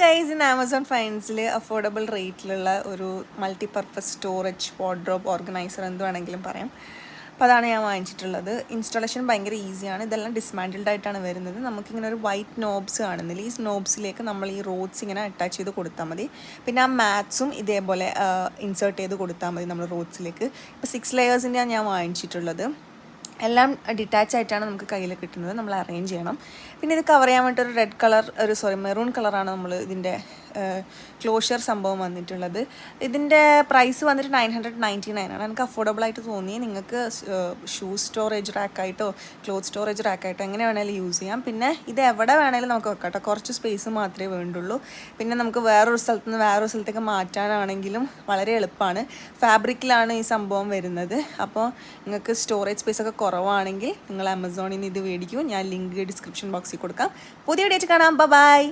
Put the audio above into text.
Guys, ഇന്ന് Amazon ഫൈൻസിൽ affordable റേറ്റിലുള്ള ഒരു multipurpose storage wardrobe organiser എന്ത് വേണമെങ്കിലും പറയാം. അപ്പോൾ അതാണ് ഞാൻ വാങ്ങിച്ചിട്ടുള്ളത്. ഇൻസ്റ്റാളേഷൻ ഭയങ്കര ഈസിയാണ്. ഇതെല്ലാം ഡിസ്മാൻഡിൽഡ് ആയിട്ടാണ് വരുന്നത്. നമുക്കിങ്ങനെ ഒരു വൈറ്റ് നോബ്സ് കാണുന്നില്ല, ഈ നോബ്സിലേക്ക് നമ്മൾ ഈ റോഡ്സ് ഇങ്ങനെ അറ്റാച്ച് ചെയ്ത് കൊടുത്താൽ മതി. പിന്നെ ആ മാറ്റ്സും ഇതേപോലെ ഇൻസേർട്ട് ചെയ്ത് കൊടുത്താൽ മതി നമ്മൾ റോഡ്സിലേക്ക്. ഇപ്പോൾ 6 ലെയേഴ്സിൻ്റെയാണ് ഞാൻ വാങ്ങിച്ചിട്ടുള്ളത്. എല്ലാം ഡിറ്റാച്ച് ആയിട്ടാണ് നമുക്ക് കയ്യിൽ കിട്ടുന്നത്. നമ്മൾ അറേഞ്ച് ചെയ്യണം. പിന്നെ ഇത് കവർ ചെയ്യാൻ വേണ്ടി ഒരു മെറൂൺ കളറാണ് നമ്മൾ ഇതിൻ്റെ ക്ലോഷർ സംഭവം വന്നിട്ടുള്ളത്. ഇതിൻ്റെ പ്രൈസ് വന്നിട്ട് 999 ആണ്. എനിക്ക് അഫോർഡബിൾ ആയിട്ട് തോന്നി. നിങ്ങൾക്ക് ഷൂ സ്റ്റോറേജ് റാക്കായിട്ടോ ക്ലോത്ത് സ്റ്റോറേജ് റാക്കായിട്ടോ എങ്ങനെ വേണമെങ്കിലും യൂസ് ചെയ്യാം. പിന്നെ ഇത് എവിടെ വേണമെങ്കിലും നമുക്ക് വെക്കാം കേട്ടോ. കുറച്ച് സ്പേസ് മാത്രമേ വേണ്ടുള്ളൂ. പിന്നെ നമുക്ക് വേറൊരു സ്ഥലത്ത് നിന്ന് വേറൊരു സ്ഥലത്തേക്ക് മാറ്റാനാണെങ്കിലും വളരെ എളുപ്പമാണ്. ഫാബ്രിക്കിലാണ് ഈ സംഭവം വരുന്നത്. അപ്പോൾ നിങ്ങൾക്ക് സ്റ്റോറേജ് സ്പേസ് ഒക്കെ കുറവാണെങ്കിൽ നിങ്ങൾ ആമസോണിൽ നിന്ന് ഇത് മേടിക്കൂ. ഞാൻ ലിങ്ക് ഡിസ്ക്രിപ്ഷൻ ബോക്സിൽ കൊടുക്കാം. പുതിയ വീഡിയോ ആയിട്ട് കാണാം. ബൈ.